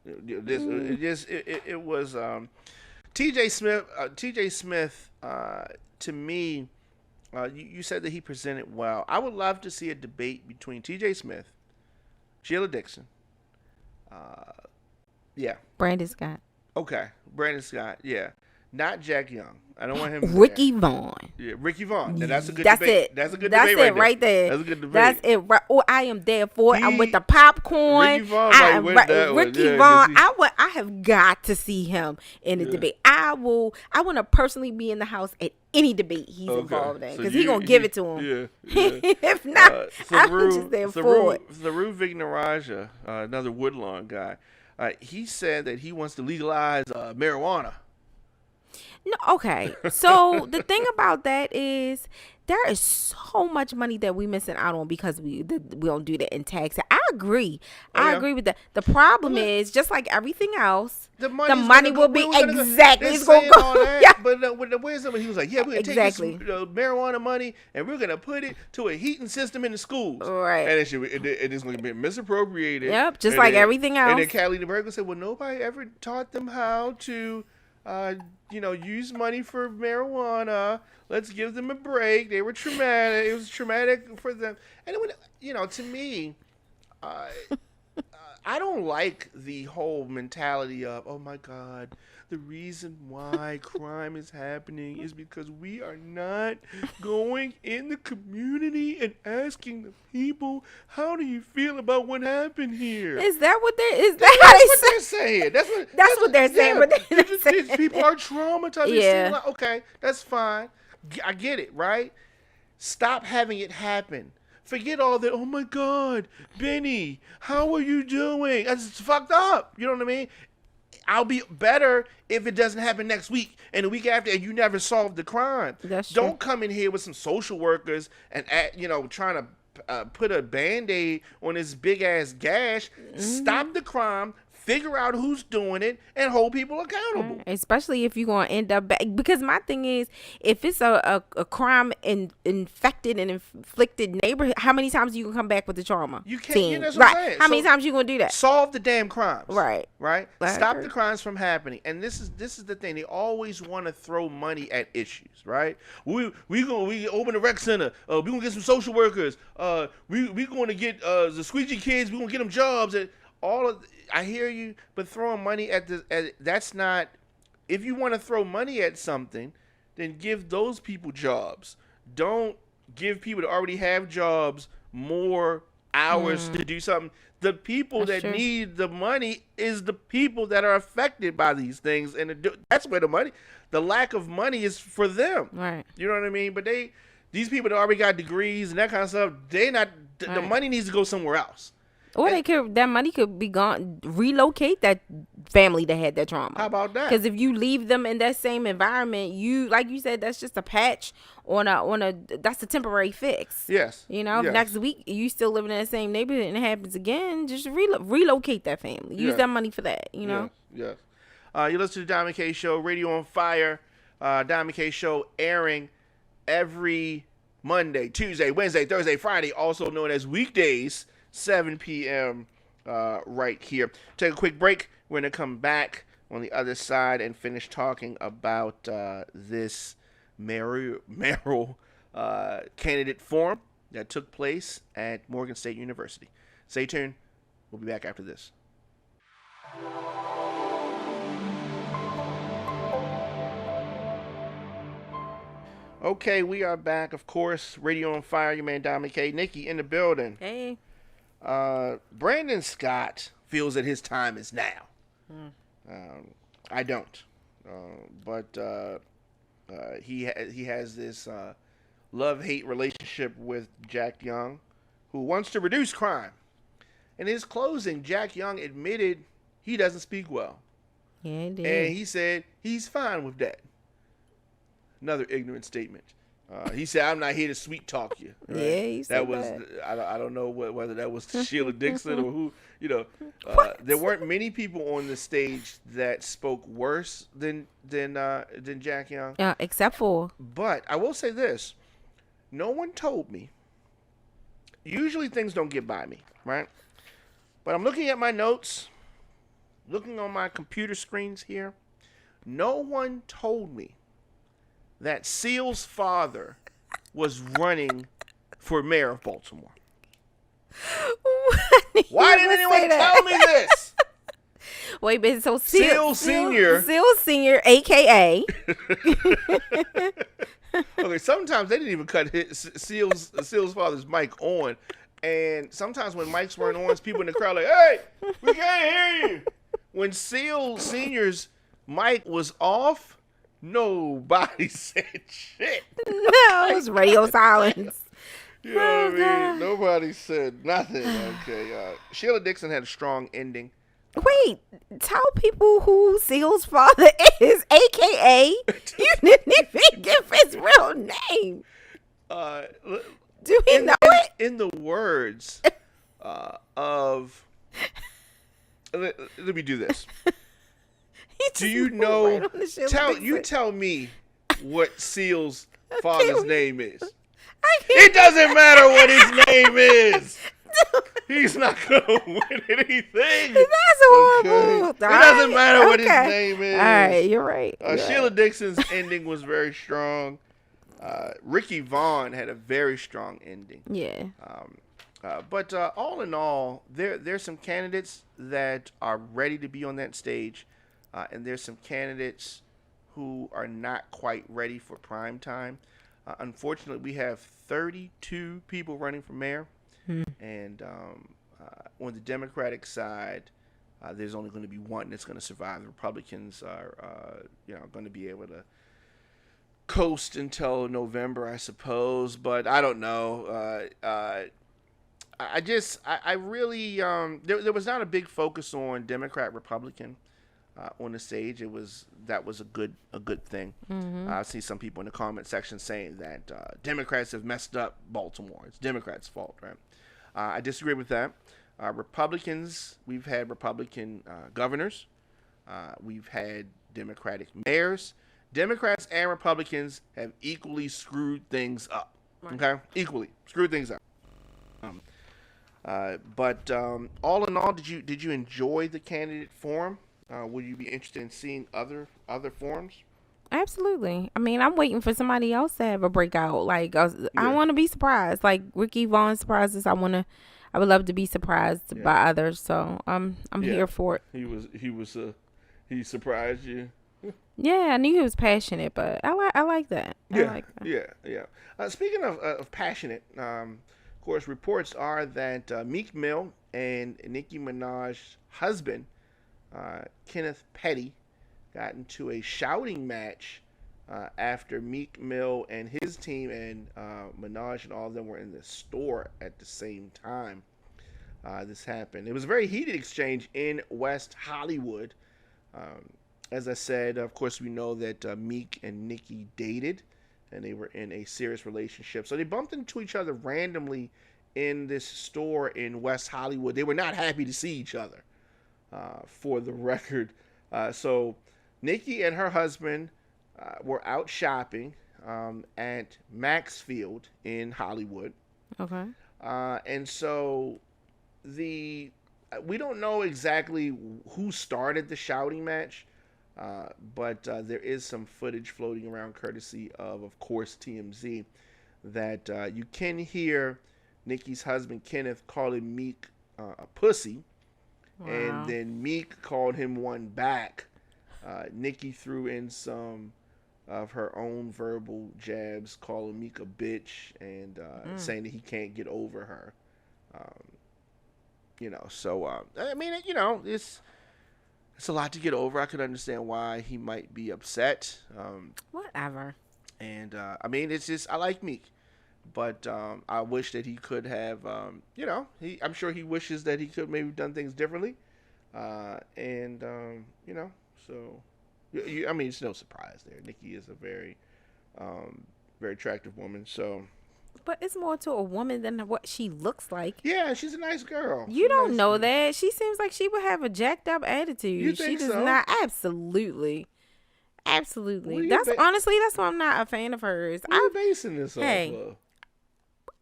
It was TJ Smith. TJ Smith, to me, you said that he presented well. I would love to see a debate between TJ Smith, Sheila Dixon. Brandon Scott. Okay, Brandon Scott. Yeah, not Jack Young. I don't want him. Ricky Vaughn. Yeah, Ricky Vaughn. Now, that's a good That's debate. it. That's a good That's debate it right there. That's a good debate. That's it. Right. Oh, I am there for it. I'm with the popcorn. Ricky Vaughn might win that one. Ricky Yeah, Vaughn. I have got to see him in the debate. I want to personally be in the house at any debate he's involved in because he's gonna give it to him. Yeah. If not, I'm just there for it. Tharu Vignaraja, another Woodlawn guy, he said that he wants to legalize marijuana. No, okay. So the thing about that is there is so much money that we missing out on because we don't do that in taxes. I agree. Oh I yeah. agree with that. The But problem look, is just like everything else, the the money's gonna money go. will be Where was gonna go? exactly. They're It's gonna saying go. all that, Yeah, but with the wisdom, he was like, "Yeah, we're gonna take this exactly. marijuana money and we're gonna put it to a heating system in the schools, Right. and it's gonna be misappropriated." Yep. Just And like then, everything and else. then Callie DeBurger said, "Well, nobody ever taught them how to, uh, use money for marijuana. Let's give them a break. They were traumatic. It was traumatic for them." And it would, to me. Uh, I don't like the whole mentality of, oh my God, the reason why crime is happening is because we are not going in the community and asking the people, how do you feel about what happened here? Is that what they? Is that how That's they what say? they're saying. That's what they're saying. Yeah, But they're not these saying people it. are traumatized. They Yeah. seem like, okay, that's fine. I get it, right? Stop having it happen. Forget all that. Oh my God, Benny, how are you doing? That's fucked up. You know what I mean? I'll be better if it doesn't happen next week and the week after, and you never solved the crime. That's true. Don't come in here with some social workers and trying to put a Band-Aid on this big ass gash. Stop the crime. Figure out who's doing it and hold people accountable. Especially if you're going to end up back. Because my thing is, if it's a crime infected and inflicted neighborhood, how many times you can come back with the trauma? You can't. Team? That's what I'm Right. saying. How many So, times you going to do that? solve the damn crimes. Right. Right. I Stop agree. the crimes from happening. And this is the thing. They always want to throw money at issues. Right. We open a rec center. We gonna get some social workers. We going to get the squeegee kids. We gonna get them jobs. And I hear you, but throwing money at that's not. If you want to throw money at something, then give those people jobs. Don't give people that already have jobs more hours to do something. The people That's that true. need the money is the people that are affected by these things, and that's where the lack of money is for them. Right. You know what I mean? But these people that already got degrees and that kind of stuff, they not. The Right. money needs to go somewhere else. Or that money could be gone, relocate that family that had that trauma. How about that? Because if you leave them in that same environment, like you said, that's just a patch that's a temporary fix. Yes. You know, Yes. if next week you still living in the same neighborhood and it happens again, just relocate that family. Use Yes. that money for that, you know? Yes. You listen to the Diamond K Show, Radio on Fire. Diamond K Show airing every Monday, Tuesday, Wednesday, Thursday, Friday, also known as weekdays, 7 p.m. Right here. Take a quick break. We're going to come back on the other side and finish talking about this mayoral candidate forum that took place at Morgan State University. Stay tuned. We'll be back after this. Okay, we are back, of course. Radio on Fire, your man Dominic K. Nikki in the building. Hey. Brandon Scott feels that his time is now. I don't. But he has this love-hate relationship with Jack Young, who wants to reduce crime. In his closing, Jack Young admitted he doesn't speak well. Yeah, he did. And he said he's fine with that. Another ignorant statement. He said, "I'm not here to sweet talk you." Right? Yeah, he said that was. that. I don't know whether that was Sheila Dixon or who. There weren't many people on the stage that spoke worse than Jack Young. Yeah, except for. But I will say this: no one told me. Usually things don't get by me, right? But I'm looking at my notes, looking on my computer screens here. No one told me that Seal's father was running for mayor of Baltimore. Why didn't anyone tell me this? Wait, but so Seal Senior. Seal Senior, a.k.a. Okay, sometimes they didn't even cut Seal's father's mic on. And sometimes when mics weren't on, people in the crowd like, "Hey, we can't hear you." When Seal Senior's mic was off, nobody said shit. No, it was radio silence. You know what I mean? God. Nobody said nothing. Okay. Sheila Dixon had a strong ending Wait, tell people who Seal's father is, aka you didn't even give his real name. Uh, Do he know it? in the words of let me do this. Do you know? Tell me what Seal's father's name is. It doesn't matter what his name is. He's not gonna win anything. That's horrible. Okay. It doesn't matter what his name is. All right, you're right. Sheila Dixon's ending was very strong. Ricky Vaughn had a very strong ending. Yeah. But all in all, there's some candidates that are ready to be on that stage, and there's some candidates who are not quite ready for prime time. Unfortunately, we have 32 people running for mayor, and on the Democratic side, there's only going to be one that's going to survive. The Republicans are, going to be able to coast until November, I suppose, but I don't know. I really there was not a big focus on Democrat Republican on the stage. That was a good thing. I see some people in the comment section saying that Democrats have messed up Baltimore. It's Democrats' fault, right? I disagree with that. Republicans, we've had Republican governors. We've had Democratic mayors. Democrats and Republicans have equally screwed things up. Okay, equally screwed things up. But all in all, did you enjoy the candidate forum? Would you be interested in seeing other forums? Absolutely. I mean, I'm waiting for somebody else to have a breakout. Like, I want to be surprised. Like Ricky Vaughn surprises. I would love to be surprised by others. So I'm here for it. He surprised you. Yeah, I knew he was passionate, but I like that. Yeah. Speaking of passionate, of course, reports are that Meek Mill and Nicki Minaj's husband, Kenneth Petty, got into a shouting match after Meek Mill and his team and Minaj and all of them were in the store at the same time. This happened. It was a very heated exchange in West Hollywood. As I said, of course, we know that Meek and Nicki dated, and they were in a serious relationship. So they bumped into each other randomly in this store in West Hollywood. They were not happy to see each other, for the record. So Nicki and her husband were out shopping at Maxfield in Hollywood. Okay. And so we don't know exactly who started the shouting match. But there is some footage floating around courtesy of course, TMZ, that you can hear Nicki's husband, Kenneth, calling Meek a pussy. Wow. And then Meek called him one back. Nicki threw in some of her own verbal jabs, calling Meek a bitch and saying that he can't get over her. I mean, it's a lot to get over. I could understand why he might be upset. Whatever. And I mean, it's just I like Meek, but I wish that he could have. I'm sure he wishes that he could maybe done things differently. So I mean, it's no surprise there. Nicki is a very, very attractive woman. So. But it's more to a woman than what she looks like. Yeah, she's a nice girl. You don't know that. She seems like she would have a jacked up attitude. You think she does so? Not. Absolutely. That's honestly, that's why I'm not a fan of hers. What are you basing this off of?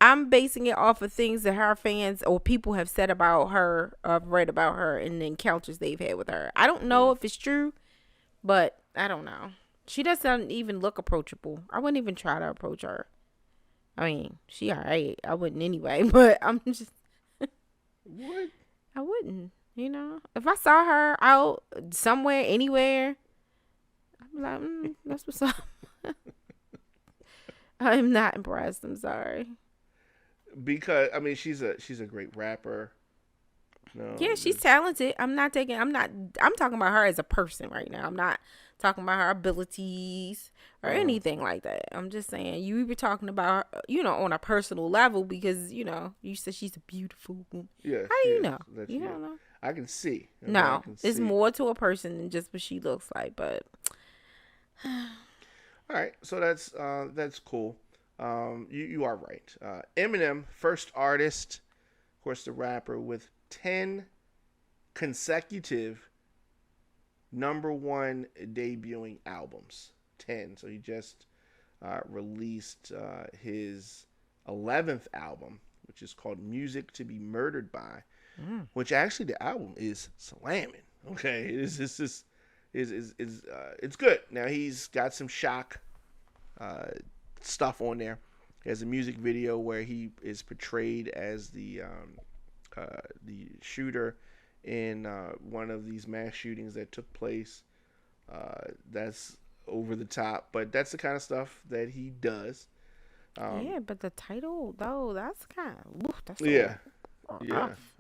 I'm basing it off of things that her fans or people have said about her, read about her, and the encounters they've had with her. I don't know if it's true, but I don't know. She doesn't even look approachable. I wouldn't even try to approach her. I mean, she alright. I wouldn't anyway, but I'm just. What? I wouldn't. If I saw her out somewhere, anywhere, I'd be like, that's what's up. I'm not impressed. I'm sorry. Because I mean, she's a great rapper. No, yeah, she's talented. I'm talking about her as a person right now. I'm not talking about her abilities or anything like that. I'm just saying you were talking about her, on a personal level because, you said she's a beautiful woman. Yeah. How do you know? You don't know. I can see. Okay, I No, can it's see. more to a person than just what she looks like. But All right, so that's cool. You are right. Eminem, first artist, of course, the rapper with 10 consecutive #1 debuting albums. 10. So he just released his 11th album, which is called Music to Be Murdered By, which actually the album is slamming. Okay, it's good. Now he's got some shock uh, stuff on there. He has a music video where he is portrayed as the shooter in one of these mass shootings that took place. That's over the top, but that's the kind of stuff that he does. Um, yeah, but the title though, that's kind of that's so yeah, yeah. rough.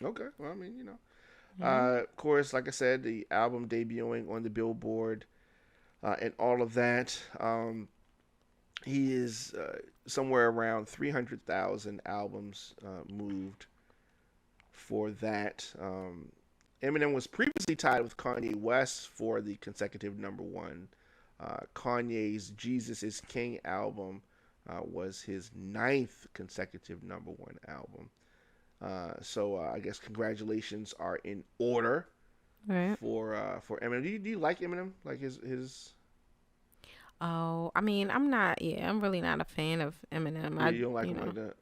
Okay, well, I mean, you know. Yeah. Of course, like I said, the album debuting on the Billboard and all of that. He is somewhere around 300,000 albums moved for that. Eminem was previously tied with Kanye West for the consecutive #1. Kanye's Jesus is King album was his 9th consecutive #1 album. So I guess congratulations are in order Right. for Eminem. Do you like Eminem? Like his Oh, I mean, I'm not. Yeah, I'm really not a fan of Eminem. Yeah, you don't like You him know, like that.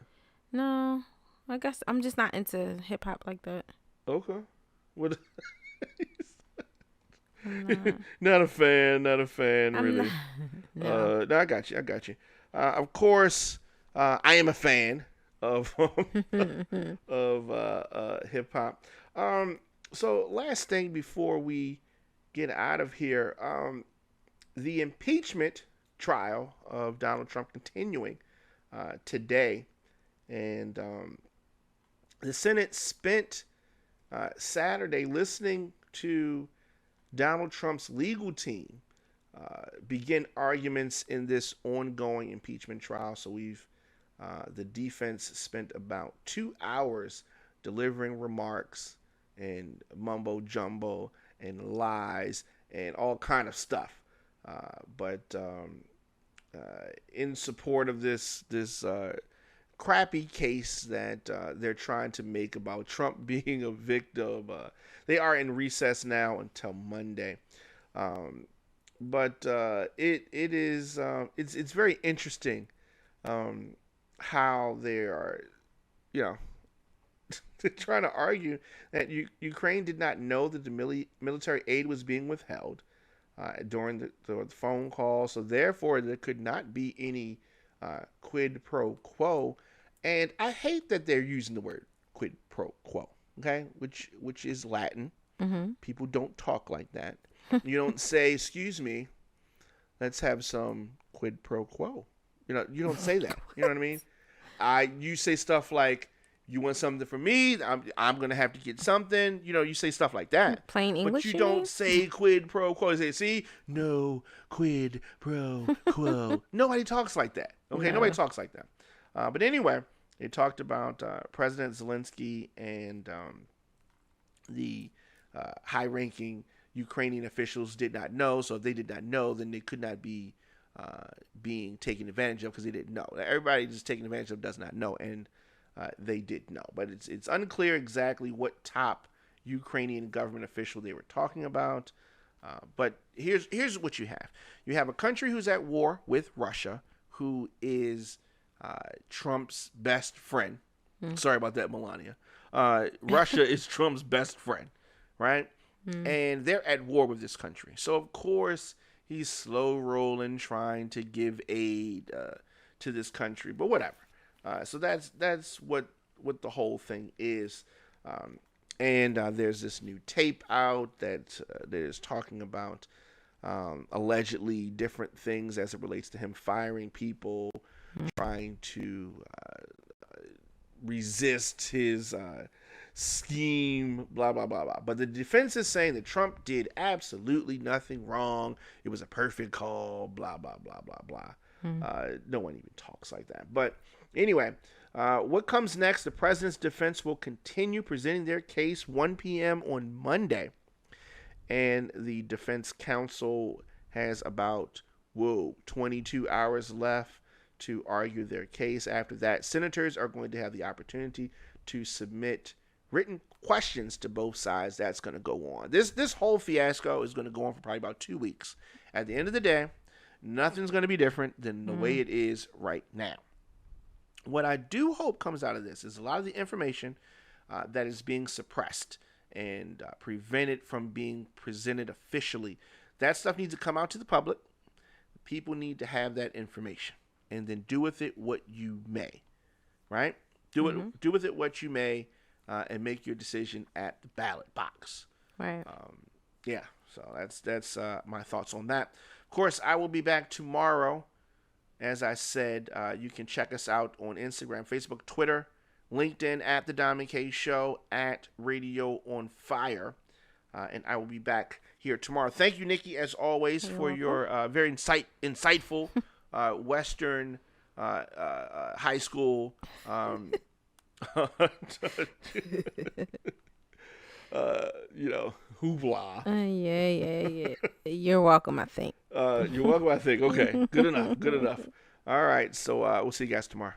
no. I guess I'm just not into hip hop like that. Okay. What? I'm not. Not a fan. Not a fan, I'm not. really. No. No, I got you. I got you. Of course, I am a fan of of hip hop. So last thing before we get out of here, the impeachment trial of Donald Trump continuing today, and the Senate spent Saturday listening to Donald Trump's legal team begin arguments in this ongoing impeachment trial. So the defense spent about 2 hours delivering remarks and mumbo jumbo and lies and all kind of stuff. But in support of this crappy case that they're trying to make about Trump being a victim. They are in recess now until Monday. But it is it's very interesting how they are, you know, they're trying to argue that Ukraine did not know that the military aid was being withheld during the phone call, so therefore there could not be any quid pro quo. And I hate that they're using the word quid pro quo, okay, which is Latin. Mhm. People don't talk like that. You don't say, "Excuse me, let's have some quid pro quo." You don't say that. You know what I mean? You say stuff like, "You want something from me? I'm gonna have to get something." You say stuff like that, Plain but English, you you mean? don't say quid pro quo. You say, "See, no quid pro quo." Nobody talks like that. Okay, nobody No. talks like that. But anyway, they talked about President Zelensky and the high-ranking Ukrainian officials did not know. So if they did not know, then they could not be being taken advantage of because they didn't know. Everybody just taken advantage of does not know, and they did know. But it's unclear exactly what top Ukrainian government official they were talking about. But here's what you have. You have a country who's at war with Russia, who is Trump's best friend. Sorry about that, Melania. Russia is Trump's best friend, right? And they're at war with this country. So, of course, he's slow rolling, trying to give aid to this country, but whatever. So that's what the whole thing is. And there's this new tape out that is talking about allegedly different things as it relates to him firing people, trying to resist his scheme, blah, blah, blah, blah. But the defense is saying that Trump did absolutely nothing wrong. It was a perfect call, blah, blah, blah, blah, blah. No one even talks like that. But anyway, what comes next? The president's defense will continue presenting their case 1 p.m. on Monday. And the defense counsel has about 22 hours left to argue their case. After that, senators are going to have the opportunity to submit written questions to both sides. That's going to go on. This whole fiasco is going to go on for probably about 2 weeks. At the end of the day, nothing's going to be different than the way it is right now. What I do hope comes out of this is a lot of the information that is being suppressed and prevented from being presented officially. That stuff needs to come out to the public. People need to have that information, and then do with it what you may. Right? Do with it what you may, and make your decision at the ballot box. Right. Yeah. So that's my thoughts on that. Of course, I will be back tomorrow. As I said, you can check us out on Instagram, Facebook, Twitter, LinkedIn at The Diamond K Show, at Radio on Fire. And I will be back here tomorrow. Thank you, Nikki, as always, for your very insightful Western high school hoopla. Yeah. You're welcome, I think. You're welcome, I think. Okay, good enough. All right, so we'll see you guys tomorrow.